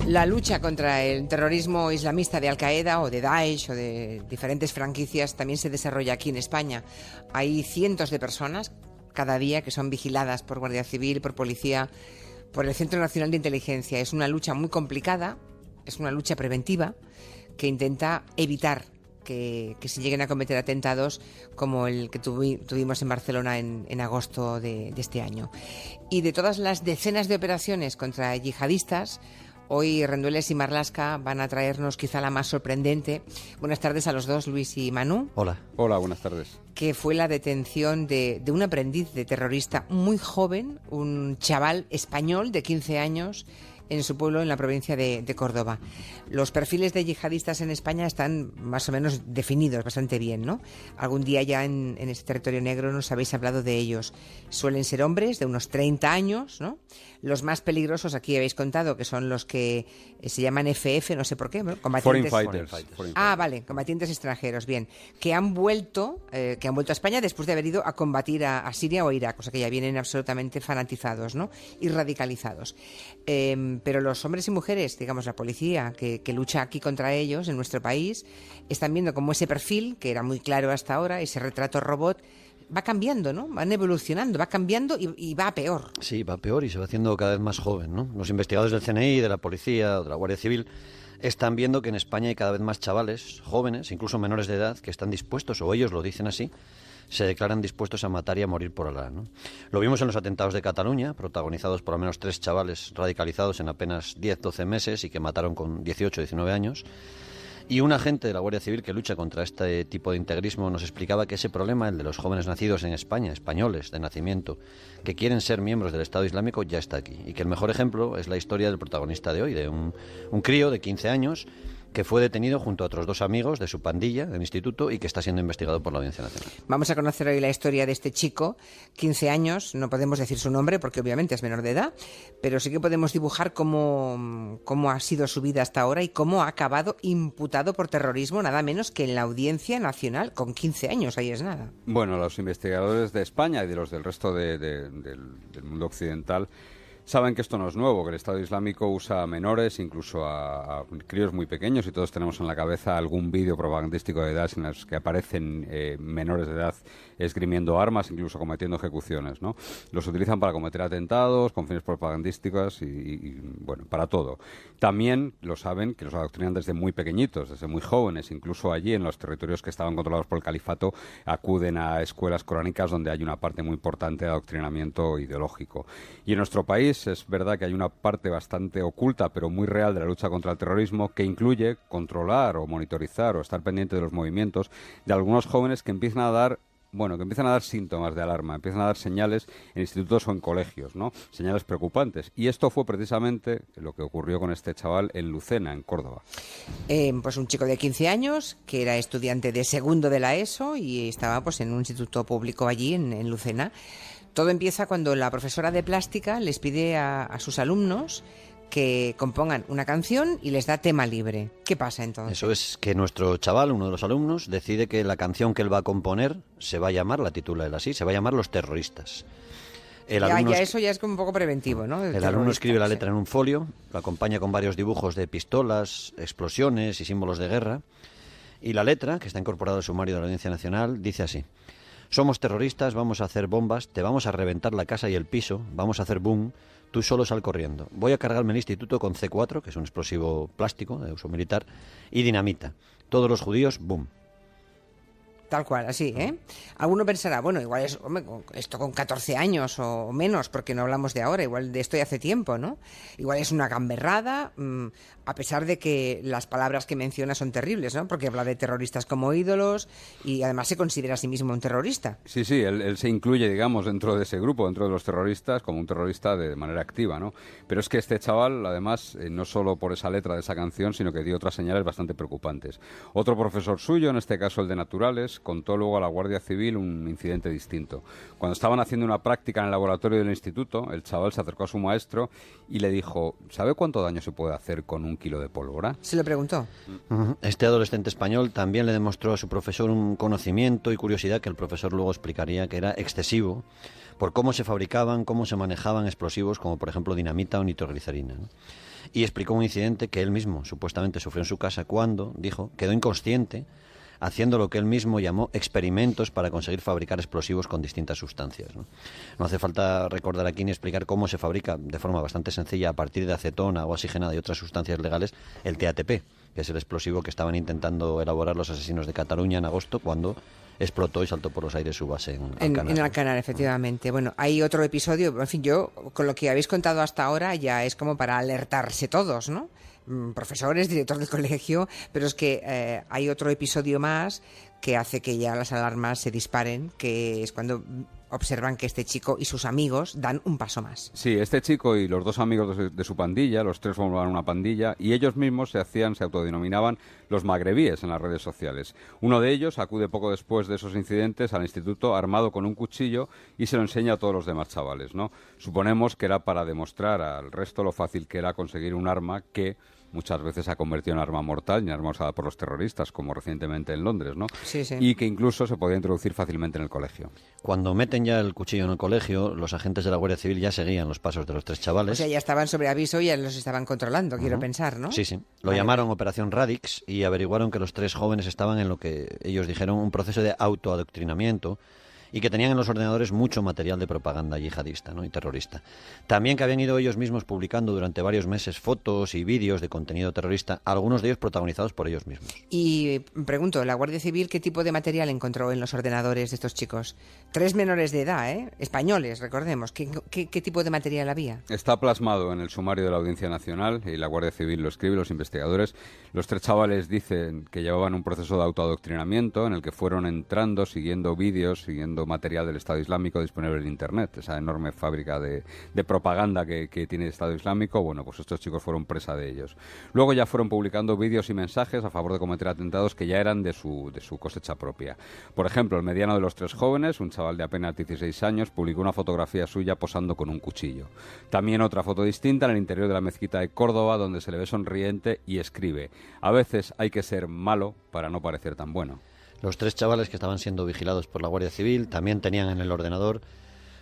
La lucha contra el terrorismo islamista de Al-Qaeda o de Daesh o de diferentes franquicias también se desarrolla aquí en España. Hay cientos de personas cada día que son vigiladas por Guardia Civil, por policía, por el Centro Nacional de Inteligencia. Es una lucha muy complicada, es una lucha preventiva que intenta evitar que se lleguen a cometer atentados como el que tuvimos en Barcelona en agosto de este año. Y de todas las decenas de operaciones contra yihadistas, hoy Rendueles y Marlaska van a traernos quizá la más sorprendente. Buenas tardes a los dos, Luis y Manu. Hola. Hola, buenas tardes. Que fue la detención de un aprendiz de terrorista muy joven, un chaval español de 15 años, en su pueblo, en la provincia de Córdoba. Los perfiles de yihadistas en España están más o menos definidos bastante bien, ¿no? Algún día ya en este territorio negro nos habéis hablado de ellos. Suelen ser hombres de unos 30 años, ¿no? Los más peligrosos aquí habéis contado que son los que se llaman FF, no sé por qué, ¿no? Combatientes. Foreign fighters. Vale, combatientes extranjeros, bien. Que han vuelto a España después de haber ido a combatir a Siria o Irak, o sea que ya vienen absolutamente fanatizados, ¿no? Y radicalizados. Pero los hombres y mujeres, digamos la policía que lucha aquí contra ellos en nuestro país, están viendo cómo ese perfil, que era muy claro hasta ahora, ese retrato robot, va cambiando, ¿no? Van evolucionando, va cambiando y va a peor. Sí, va a peor y se va haciendo cada vez más joven, ¿no? Los investigadores del CNI, de la policía, de la Guardia Civil, están viendo que en España hay cada vez más chavales, jóvenes, incluso menores de edad, que están dispuestos, o ellos lo dicen así, se declaran dispuestos a matar y a morir por Alá, ¿no? Lo vimos en los atentados de Cataluña, protagonizados por al menos 3 chavales radicalizados en apenas 10-12 meses y que mataron con 18-19 años. Y un agente de la Guardia Civil que lucha contra este tipo de integrismo nos explicaba que ese problema, el de los jóvenes nacidos en España, españoles de nacimiento, que quieren ser miembros del Estado Islámico, ya está aquí. Y que el mejor ejemplo es la historia del protagonista de hoy, de un crío de 15 años que fue detenido junto a otros 2 amigos de su pandilla del instituto y que está siendo investigado por la Audiencia Nacional. Vamos a conocer hoy la historia de este chico, 15 años, no podemos decir su nombre porque obviamente es menor de edad, pero sí que podemos dibujar cómo ha sido su vida hasta ahora y cómo ha acabado imputado por terrorismo, nada menos que en la Audiencia Nacional, con 15 años, ahí es nada. Bueno, los investigadores de España y de los del resto del mundo occidental saben que esto no es nuevo, que el Estado Islámico usa a menores, incluso a críos muy pequeños, y todos tenemos en la cabeza algún vídeo propagandístico de Daesh en los que aparecen menores de edad esgrimiendo armas, incluso cometiendo ejecuciones, ¿no? Los utilizan para cometer atentados, con fines propagandísticos y bueno, para todo. También lo saben que los adoctrinan desde muy pequeñitos, desde muy jóvenes, incluso allí en los territorios que estaban controlados por el califato acuden a escuelas coránicas donde hay una parte muy importante de adoctrinamiento ideológico. Y en nuestro país es verdad que hay una parte bastante oculta pero muy real de la lucha contra el terrorismo que incluye controlar o monitorizar o estar pendiente de los movimientos de algunos jóvenes que empiezan a dar síntomas de alarma, empiezan a dar señales en institutos o en colegios, ¿no? Señales preocupantes. Y esto fue precisamente lo que ocurrió con este chaval en Lucena, en Córdoba. Pues un chico de 15 años que era estudiante de segundo de la ESO y estaba pues en un instituto público allí en Lucena. Todo empieza cuando la profesora de plástica les pide a sus alumnos que compongan una canción y les da tema libre. ¿Qué pasa entonces? Eso es que nuestro chaval, uno de los alumnos, decide que la canción que él va a componer se va a llamar, la titula él así, se va a llamar Los Terroristas. Eso ya es como un poco preventivo, ¿no? El alumno escribe la letra en un folio, lo acompaña con varios dibujos de pistolas, explosiones y símbolos de guerra. Y la letra, que está incorporada al sumario de la Audiencia Nacional, dice así: somos terroristas, vamos a hacer bombas, te vamos a reventar la casa y el piso, vamos a hacer boom, tú solo sal corriendo. Voy a cargarme el instituto con C4, que es un explosivo plástico de uso militar, y dinamita. Todos los judíos, boom. Tal cual, así, ¿eh? Alguno pensará, bueno, igual es, hombre, esto con 14 años o menos, porque no hablamos de ahora, igual de esto ya hace tiempo, ¿no? Igual es una gamberrada, a pesar de que las palabras que menciona son terribles, ¿no? Porque habla de terroristas como ídolos y además se considera a sí mismo un terrorista. Sí, él se incluye, digamos, dentro de ese grupo, dentro de los terroristas, como un terrorista de manera activa, ¿no? Pero es que este chaval, además, no solo por esa letra de esa canción, sino que dio otras señales bastante preocupantes. Otro profesor suyo, en este caso el de Naturales, pues contó luego a la Guardia Civil un incidente distinto. Cuando estaban haciendo una práctica en el laboratorio del instituto, el chaval se acercó a su maestro y le dijo: ¿sabe cuánto daño se puede hacer con 1 kilo de pólvora? Se lo preguntó. Este adolescente español también le demostró a su profesor un conocimiento y curiosidad que el profesor luego explicaría que era excesivo por cómo se fabricaban, cómo se manejaban explosivos como por ejemplo dinamita o nitroglicerina, ¿no? Y explicó un incidente que él mismo supuestamente sufrió en su casa cuando, dijo, quedó inconsciente haciendo lo que él mismo llamó experimentos para conseguir fabricar explosivos con distintas sustancias, ¿no? No hace falta recordar aquí ni explicar cómo se fabrica de forma bastante sencilla a partir de acetona, agua oxigenada y otras sustancias legales el TATP, que es el explosivo que estaban intentando elaborar los asesinos de Cataluña en agosto cuando explotó y saltó por los aires su base en Alcanar. En Alcanar, efectivamente. Bueno, hay otro episodio, en fin, yo con lo que habéis contado hasta ahora ya es como para alertarse todos, ¿no? Profesores, director del colegio, pero es que hay otro episodio más que hace que ya las alarmas se disparen, que es cuando observan que este chico y sus amigos dan un paso más. Sí, este chico y los 2 amigos de su pandilla, los 3 formaban una pandilla, y ellos mismos se autodenominaban los magrebíes en las redes sociales. Uno de ellos acude poco después de esos incidentes al instituto armado con un cuchillo y se lo enseña a todos los demás chavales, ¿no? Suponemos que era para demostrar al resto lo fácil que era conseguir un arma que muchas veces se ha convertido en arma mortal y en arma usada por los terroristas, como recientemente en Londres, ¿no? Sí, sí. Y que incluso se podía introducir fácilmente en el colegio. Cuando meten ya el cuchillo en el colegio, los agentes de la Guardia Civil ya seguían los pasos de los 3 chavales. O sea, ya estaban sobre aviso y ya los estaban controlando, quiero pensar, ¿no? Sí, sí. Lo llamaron Operación Radix y averiguaron que los 3 jóvenes estaban en lo que ellos dijeron un proceso de autoadoctrinamiento y que tenían en los ordenadores mucho material de propaganda yihadista, ¿no? Y terrorista. También que habían ido ellos mismos publicando durante varios meses fotos y vídeos de contenido terrorista, algunos de ellos protagonizados por ellos mismos. Y pregunto, ¿la Guardia Civil qué tipo de material encontró en los ordenadores de estos chicos? 3 menores de edad, ¿eh? Españoles, recordemos. ¿Qué tipo de material había? Está plasmado en el sumario de la Audiencia Nacional y la Guardia Civil lo escribe, los investigadores. Los 3 chavales dicen que llevaban un proceso de autoadoctrinamiento en el que fueron entrando, siguiendo vídeos, siguiendo material del Estado Islámico disponible en Internet, esa enorme fábrica de propaganda que tiene el Estado Islámico. Bueno, pues estos chicos fueron presa de ellos. Luego ya fueron publicando vídeos y mensajes a favor de cometer atentados que ya eran de su cosecha propia. Por ejemplo, el mediano de los 3 jóvenes, un chaval de apenas 16 años, publicó una fotografía suya posando con un cuchillo. También otra foto distinta en el interior de la mezquita de Córdoba, donde se le ve sonriente y escribe: a veces hay que ser malo para no parecer tan bueno. Los 3 chavales que estaban siendo vigilados por la Guardia Civil también tenían en el ordenador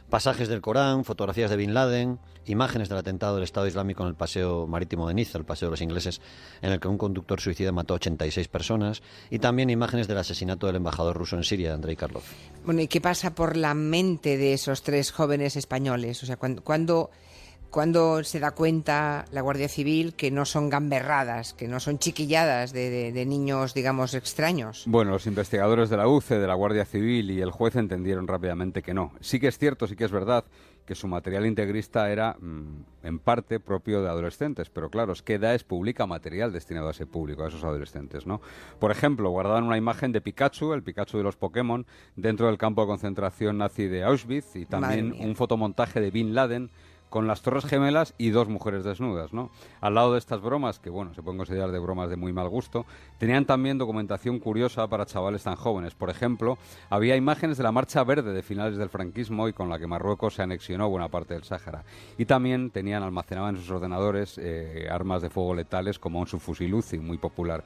pasajes del Corán, fotografías de Bin Laden, imágenes del atentado del Estado Islámico en el paseo marítimo de Niza, el paseo de los ingleses, en el que un conductor suicida mató a 86 personas, y también imágenes del asesinato del embajador ruso en Siria, Andrei Karlov. Bueno, ¿y qué pasa por la mente de esos 3 jóvenes españoles? O sea, ¿cuándo se da cuenta la Guardia Civil que no son gamberradas, que no son chiquilladas de niños, digamos, extraños? Bueno, los investigadores de la UCE, de la Guardia Civil y el juez entendieron rápidamente que no. Sí que es cierto, sí que es verdad que su material integrista era en parte propio de adolescentes, pero claro, es que Daesh publica material destinado a ese público, a esos adolescentes, ¿no? Por ejemplo, guardaban una imagen de Pikachu, el Pikachu de los Pokémon, dentro del campo de concentración nazi de Auschwitz, y también un fotomontaje de Bin Laden con las Torres Gemelas y 2 mujeres desnudas, ¿no? Al lado de estas bromas, que bueno, se pueden considerar de bromas de muy mal gusto, tenían también documentación curiosa para chavales tan jóvenes. Por ejemplo, había imágenes de la Marcha Verde de finales del franquismo y con la que Marruecos se anexionó buena parte del Sáhara. Y también almacenaban en sus ordenadores armas de fuego letales como un subfusil Uzi, muy popular.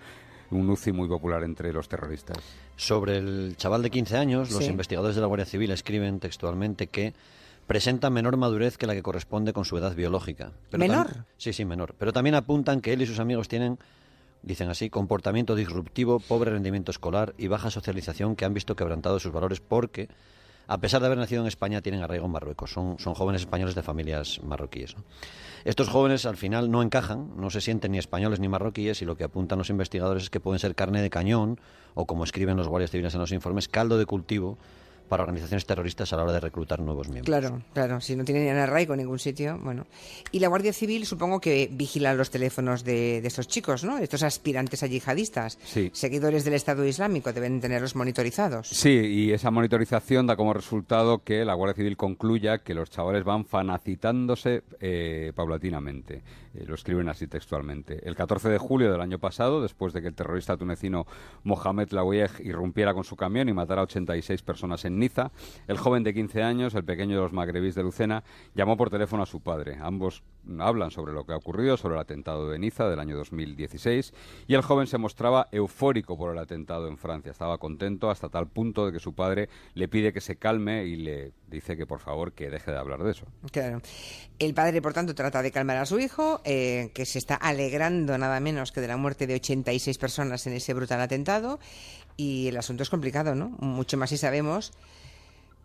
Un UCI muy popular entre los terroristas. Sobre el chaval de 15 años, los Sí. investigadores de la Guardia Civil escriben textualmente que presenta menor madurez que la que corresponde con su edad biológica. Pero ¿Menor? Sí, menor. Pero también apuntan que él y sus amigos tienen, dicen así, comportamiento disruptivo, pobre rendimiento escolar y baja socialización que han visto quebrantados sus valores porque, a pesar de haber nacido en España, tienen arraigo en Marruecos. Son jóvenes españoles de familias marroquíes, ¿no? Estos jóvenes al final no encajan, no se sienten ni españoles ni marroquíes, y lo que apuntan los investigadores es que pueden ser carne de cañón o, como escriben los guardias civiles en los informes, caldo de cultivo para organizaciones terroristas a la hora de reclutar nuevos miembros. Claro, claro, si no tienen ni arraigo en ningún sitio, bueno. Y la Guardia Civil supongo que vigila los teléfonos de estos chicos, ¿no? Estos aspirantes a yihadistas, sí, seguidores del Estado Islámico, deben tenerlos monitorizados. Sí, y esa monitorización da como resultado que la Guardia Civil concluya que los chavales van fanacitándose paulatinamente. Lo escriben así textualmente. El 14 de julio del año pasado, después de que el terrorista tunecino Mohamed Laouech irrumpiera con su camión y matara a 86 personas en Niza, el joven de 15 años, el pequeño de los magrebíes de Lucena, llamó por teléfono a su padre. Ambos hablan sobre lo que ha ocurrido, sobre el atentado de Niza del año 2016, y el joven se mostraba eufórico por el atentado en Francia. Estaba contento hasta tal punto de que su padre le pide que se calme y le dice que por favor que deje de hablar de eso. Claro. El padre, por tanto, trata de calmar a su hijo, que se está alegrando nada menos que de la muerte de 86 personas en ese brutal atentado, y el asunto es complicado, ¿no? Mucho más si sabemos.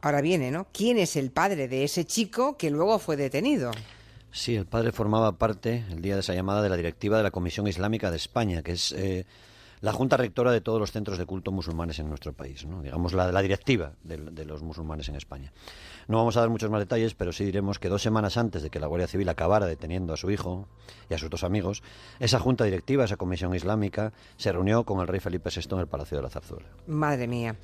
Ahora viene, ¿no? ¿Quién es el padre de ese chico que luego fue detenido? Sí, el padre formaba parte, el día de esa llamada, de la directiva de la Comisión Islámica de España, que es la junta rectora de todos los centros de culto musulmanes en nuestro país, ¿no? Digamos, la directiva de los musulmanes en España. No vamos a dar muchos más detalles, pero sí diremos que 2 semanas antes de que la Guardia Civil acabara deteniendo a su hijo y a sus 2 amigos, esa junta directiva, esa comisión islámica, se reunió con el rey Felipe VI en el Palacio de la Zarzuela. Madre mía.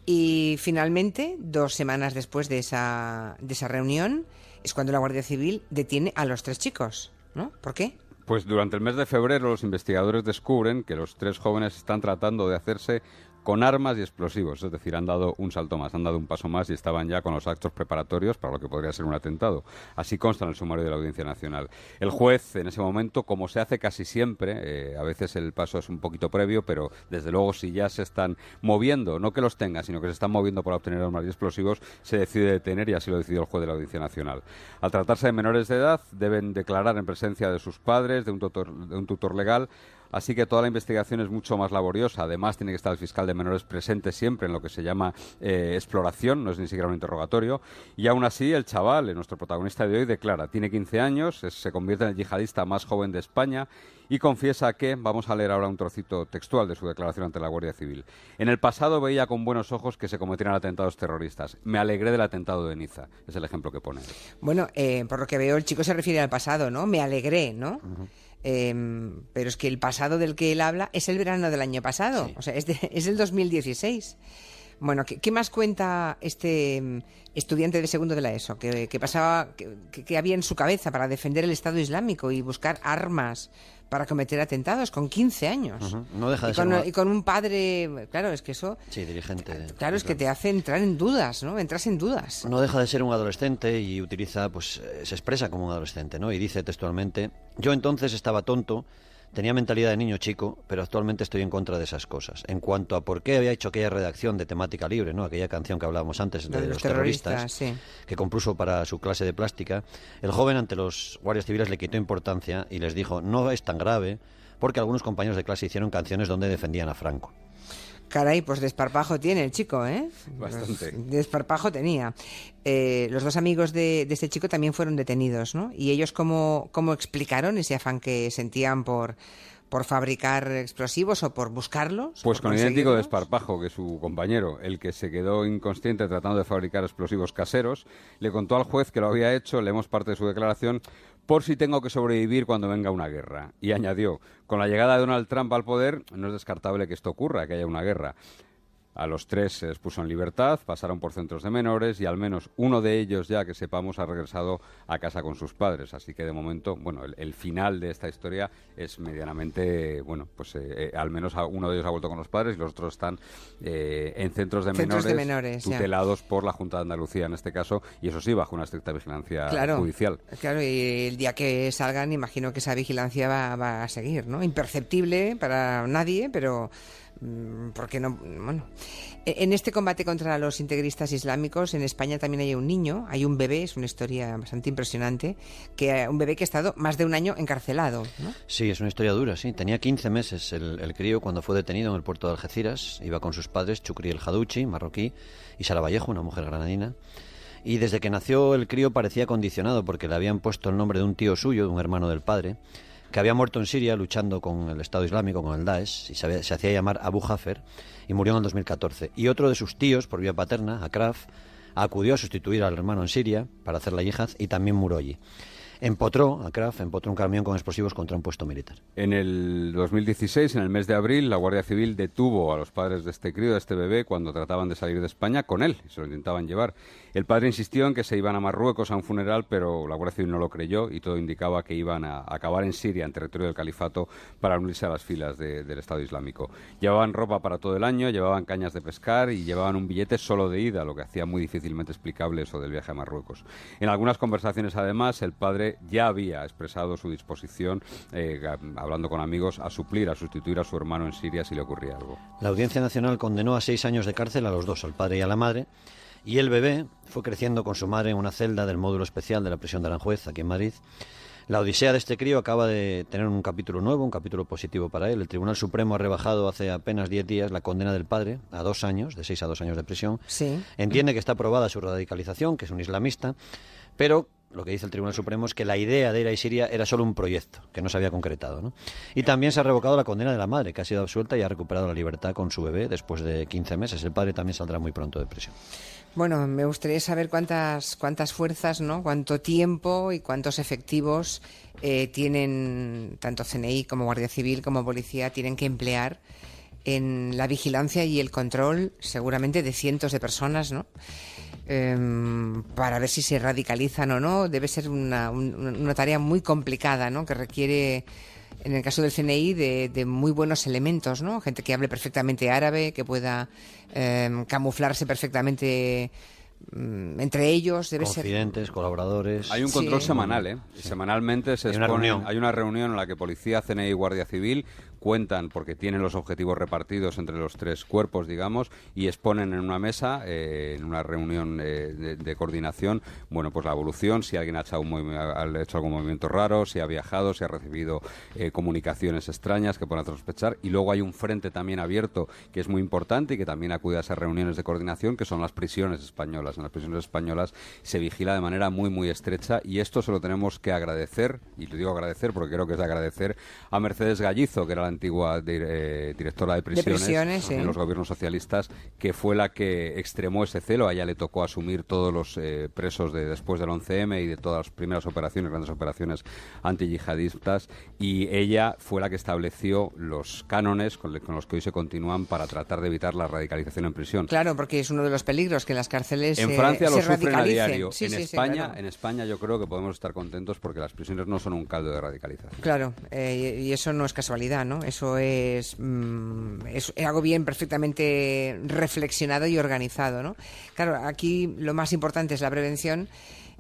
Y finalmente, 2 semanas después de esa reunión, es cuando la Guardia Civil detiene a los 3 chicos, ¿no? ¿Por qué? Pues durante el mes de febrero los investigadores descubren que los 3 jóvenes están tratando de hacerse con armas y explosivos, es decir, han dado un salto más, han dado un paso más y estaban ya con los actos preparatorios para lo que podría ser un atentado. Así consta en el sumario de la Audiencia Nacional. El juez, en ese momento, como se hace casi siempre, a veces el paso es un poquito previo, pero desde luego si ya se están moviendo, no que los tengan, sino que se están moviendo para obtener armas y explosivos, se decide detener y así lo decidió el juez de la Audiencia Nacional. Al tratarse de menores de edad, deben declarar en presencia de sus padres, de un tutor legal. Así que toda la investigación es mucho más laboriosa. Además, tiene que estar el fiscal de menores presente siempre en lo que se llama exploración, no es ni siquiera un interrogatorio. Y aún así, el chaval, nuestro protagonista de hoy, declara, tiene 15 años, se convierte en el yihadista más joven de España y confiesa que, vamos a leer ahora un trocito textual de su declaración ante la Guardia Civil. En el pasado veía con buenos ojos que se cometieran atentados terroristas. Me alegré del atentado de Niza. Es el ejemplo que pone. Bueno, por lo que veo, el chico se refiere al pasado, ¿no? Me alegré, ¿no? Uh-huh. Pero es que el pasado del que él habla es el verano del año pasado, sí. O sea, es del 2016. Bueno, ¿qué más cuenta este estudiante de segundo de la ESO? ¿Qué pasaba, qué había en su cabeza para defender el Estado Islámico y buscar armas para cometer atentados con 15 años? Uh-huh. No deja de ser y con un padre, claro, es que eso... Sí, dirigente. Claro, es que te hace entrar en dudas, ¿no? Entras en dudas. No deja de ser un adolescente y utiliza, pues, se expresa como un adolescente, ¿no? Y dice textualmente, yo entonces estaba tonto, tenía mentalidad de niño chico, pero actualmente estoy en contra de esas cosas. En cuanto a por qué había hecho aquella redacción de temática libre, ¿no? Aquella canción que hablábamos antes de los terroristas, sí, que compuso para su clase de plástica, el joven ante los guardias civiles le quitó importancia y les dijo, no es tan grave, porque algunos compañeros de clase hicieron canciones donde defendían a Franco. Caray, pues desparpajo tiene el chico, ¿eh? Bastante. Desparpajo tenía. Los 2 amigos de este chico también fueron detenidos, ¿no? ¿Y ellos cómo explicaron ese afán que sentían por fabricar explosivos o por buscarlos? Pues con idéntico desparpajo que su compañero, el que se quedó inconsciente tratando de fabricar explosivos caseros, le contó al juez que lo había hecho, leemos parte de su declaración, por si tengo que sobrevivir cuando venga una guerra. Y añadió, con la llegada de Donald Trump al poder, no es descartable que esto ocurra, que haya una guerra. A los 3 se les puso en libertad, pasaron por centros de menores y al menos uno de ellos, ya que sepamos, ha regresado a casa con sus padres. Así que de momento, bueno, el final de esta historia es medianamente, bueno, pues al menos uno de ellos ha vuelto con los padres y los otros están en centros de menores tutelados por la Junta de Andalucía en este caso, y eso sí, bajo una estricta vigilancia judicial. Claro, y el día que salgan, imagino que esa vigilancia va a seguir, ¿no? Imperceptible para nadie, pero... porque no, bueno, en este combate contra los integristas islámicos en España también hay un niño, hay un bebé, es una historia bastante impresionante, un bebé que ha estado más de 1 año encarcelado, ¿no? Sí, es una historia dura, sí. Tenía 15 meses el crío cuando fue detenido en el puerto de Algeciras. Iba con sus padres, Chukri el Jadouchi, marroquí, y Sara Vallejo, una mujer granadina. Y desde que nació el crío parecía condicionado porque le habían puesto el nombre de un tío suyo, de un hermano del padre, que había muerto en Siria luchando con el Estado Islámico, con el Daesh, y se hacía llamar Abu Jafer, y murió en el 2014. Y otro de sus tíos, por vía paterna, Akraf, acudió a sustituir al hermano en Siria para hacer la yihad y también murió allí. Akraf empotró un camión con explosivos contra un puesto militar. En el 2016, en el mes de abril, la Guardia Civil detuvo a los padres de este crío, de este bebé, cuando trataban de salir de España con él, y se lo intentaban llevar. El padre insistió en que se iban a Marruecos a un funeral, pero la Guardia Civil no lo creyó y todo indicaba que iban a acabar en Siria, en territorio del califato, para unirse a las filas del Estado Islámico. Llevaban ropa para todo el año, llevaban cañas de pescar y llevaban un billete solo de ida, lo que hacía muy difícilmente explicable eso del viaje a Marruecos. En algunas conversaciones, además, el padre ya había expresado su disposición, hablando con amigos, a sustituir a su hermano en Siria si le ocurría algo. La Audiencia Nacional condenó a 6 años de cárcel a los dos, al padre y a la madre, y el bebé fue creciendo con su madre en una celda del módulo especial de la prisión de Aranjuez, aquí en Madrid. La odisea de este crío acaba de tener un capítulo nuevo, un capítulo positivo para él. El Tribunal Supremo ha rebajado hace apenas 10 días la condena del padre a 2 años, de 6 a 2 años de prisión. Sí. Entiende que está probada su radicalización, que es un islamista, pero lo que dice el Tribunal Supremo es que la idea de ir a Siria era solo un proyecto, que no se había concretado, ¿no? Y también se ha revocado la condena de la madre, que ha sido absuelta y ha recuperado la libertad con su bebé después de 15 meses. El padre también saldrá muy pronto de prisión. Bueno, me gustaría saber cuántas fuerzas, ¿no? Cuánto tiempo y cuántos efectivos tienen tanto CNI como Guardia Civil como Policía tienen que emplear en la vigilancia y el control, seguramente de cientos de personas, ¿no? Para ver si se radicalizan o no. Debe ser una tarea muy complicada, ¿no? Que requiere, en el caso del CNI, de muy buenos elementos, ¿no? Gente que hable perfectamente árabe, que pueda camuflarse perfectamente entre ellos. Debe Confidentes, ser... colaboradores. Hay un control semanal, ¿eh? Sí. Semanalmente hay una reunión en la que Policía, CNI y Guardia Civil cuentan, porque tienen los objetivos repartidos entre los 3 cuerpos, digamos, y exponen en una mesa, en una reunión de coordinación, bueno, pues la evolución, si alguien ha hecho algún movimiento raro, si ha viajado, si ha recibido comunicaciones extrañas que puedan sospechar, y luego hay un frente también abierto que es muy importante y que también acude a esas reuniones de coordinación, que son las prisiones españolas. En las prisiones españolas se vigila de manera muy, muy estrecha, y esto se lo tenemos que agradecer, y le digo agradecer porque creo que es de agradecer, a Mercedes Gallizo, que era la antigua directora de prisiones en los gobiernos socialistas, que fue la que extremó ese celo. A ella le tocó asumir todos los presos después del 11M y de todas las primeras operaciones, grandes operaciones antiyihadistas, y ella fue la que estableció los cánones con los que hoy se continúan para tratar de evitar la radicalización en prisión. Claro, porque es uno de los peligros, que en las cárceles en Francia lo sufren a diario. Sí, Claro. En España yo creo que podemos estar contentos porque las prisiones no son un caldo de radicalización. Claro, y eso no es casualidad, ¿no? Eso es algo bien perfectamente reflexionado y organizado, ¿no? Claro, aquí lo más importante es la prevención.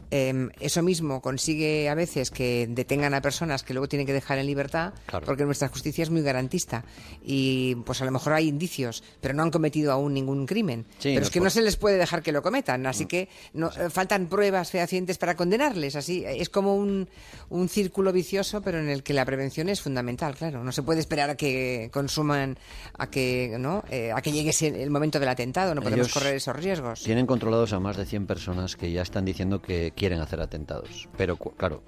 Eso mismo consigue a veces que detengan a personas que luego tienen que dejar en libertad, claro, porque nuestra justicia es muy garantista y pues a lo mejor hay indicios, pero no han cometido aún ningún crimen. Sí, pero es que no se les puede dejar que lo cometan, así que faltan pruebas fehacientes para condenarles. Así es como un círculo vicioso, pero en el que la prevención es fundamental. Claro, no se puede esperar a que consuman, a que llegue el momento del atentado. No podemos correr esos riesgos. Tienen controlados a más de 100 personas que ya están diciendo que quieren hacer atentados, pero claro,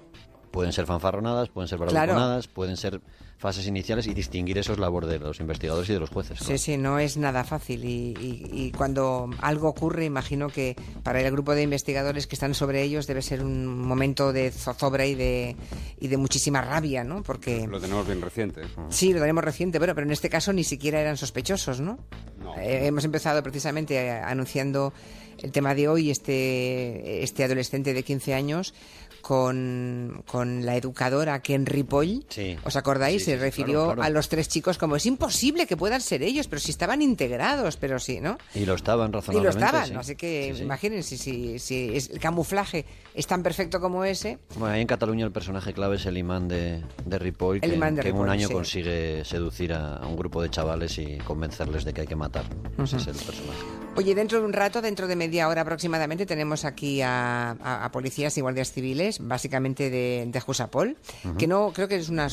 pueden ser fanfarronadas, pueden ser bravuconadas, pueden ser fases iniciales, y distinguir eso es labor de los investigadores y de los jueces. Sí, sí, no es nada fácil, y cuando algo ocurre, imagino que para el grupo de investigadores que están sobre ellos debe ser un momento de zozobra y de muchísima rabia, ¿no? Porque lo tenemos bien reciente. Sí, lo tenemos reciente, pero en este caso ni siquiera eran sospechosos, ¿no? Hemos empezado precisamente anunciando el tema de hoy, este adolescente de 15 años con la educadora Ken Ripoll. Sí. ¿Os acordáis? Se refirió a los 3 chicos como es imposible que puedan ser ellos, pero si estaban integrados, pero sí, ¿no? Y lo estaban razonablemente. Y lo estaban, así que imagínense si el camuflaje es tan perfecto como ese. Bueno, ahí en Cataluña el personaje clave es el imán de Ripoll, que en un año consigue seducir a un grupo de chavales y convencerles de que hay que matar. Ese es el personaje. Oye, dentro de un rato, dentro de media hora aproximadamente, tenemos aquí a policías y guardias civiles, básicamente de Jusapol, que no creo que es una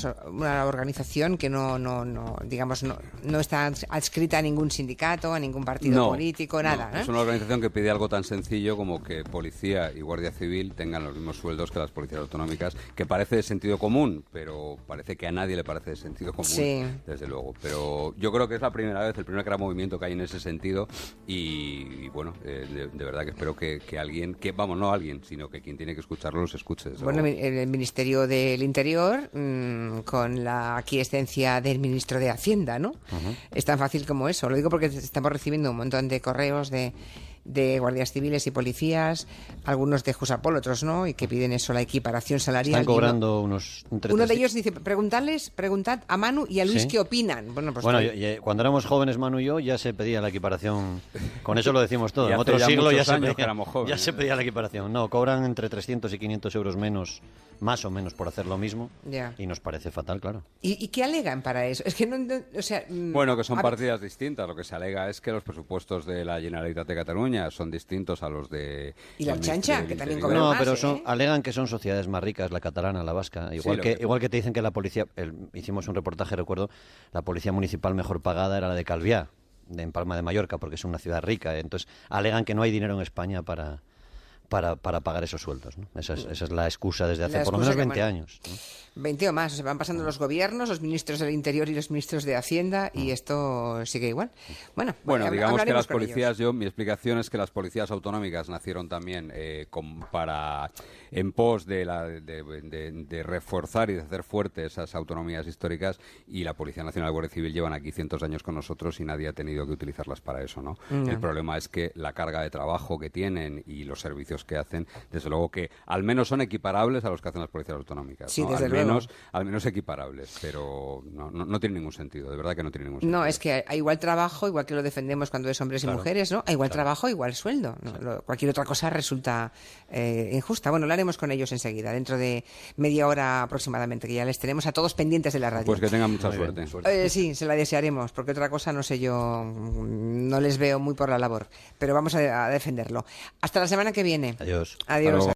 organización que no está adscrita a ningún sindicato, a ningún partido político, nada. No. Es una organización que pide algo tan sencillo como que policía y guardia civil tengan los mismos sueldos que las policías autonómicas, que parece de sentido común, pero parece que a nadie le parece de sentido común, sí, desde luego. Pero yo creo que es la primera vez, el primer gran movimiento que hay en ese sentido y bueno, de verdad que espero que alguien, no alguien, sino que quien tiene que escucharlo los escuche. Bueno, el Ministerio del Interior, con la aquiescencia del Ministro de Hacienda, ¿no? Es tan fácil como eso. Lo digo porque estamos recibiendo un montón de correos de guardias civiles y policías, algunos de Jusapol, otros no, y que piden eso, la equiparación salarial. Están cobrando unos... Uno de ellos dice, preguntad a Manu y a Luis qué opinan. Bueno, cuando éramos jóvenes, Manu y yo, ya se pedía la equiparación. Con eso lo decimos todo. En otro siglo ya se pedía la equiparación. No, cobran entre 300 y 500 euros menos, más o menos, por hacer lo mismo. Y nos parece fatal, claro. ¿Y qué alegan para eso? Es que bueno, que son partidas distintas. Lo que se alega es que los presupuestos de la Generalitat de Cataluña son distintos a los de... Y la Chancha, que también cobran más. No, pero alegan que son sociedades más ricas, la catalana, la vasca. Igual que te dicen que la policía... hicimos un reportaje, recuerdo, la policía municipal mejor pagada era la de Calviá, en Palma de Mallorca, porque es una ciudad rica. Entonces, alegan que no hay dinero en España para pagar esos sueldos, ¿no? Esa es la excusa desde hace por lo menos 20 años, ¿no? 20 o más, se van pasando los gobiernos, los ministros del Interior y los ministros de Hacienda, y esto sigue igual. Bueno, digamos que las policías, mi explicación es que las policías autonómicas nacieron también en pos de reforzar y de hacer fuertes esas autonomías históricas, y la Policía Nacional y Guardia Civil llevan aquí cientos de años con nosotros y nadie ha tenido que utilizarlas para eso, ¿no? El problema es que la carga de trabajo que tienen y los servicios que hacen, desde luego que al menos son equiparables a los que hacen las policías autonómicas, sí, ¿no? desde luego. Al menos equiparables, pero no tiene ningún sentido, de verdad que no tiene ningún sentido. No, es que hay igual trabajo, igual que lo defendemos cuando es hombres y mujeres, ¿no? Hay igual trabajo, igual sueldo, ¿no? Cualquier otra cosa resulta injusta. Bueno, lo haremos con ellos enseguida, dentro de media hora aproximadamente, que ya les tenemos a todos pendientes de la radio. Pues que tengan mucha suerte. Sí, se la desearemos, porque otra cosa, no sé yo, no les veo muy por la labor, pero vamos a defenderlo. Hasta la semana que viene. Adiós. Adiós.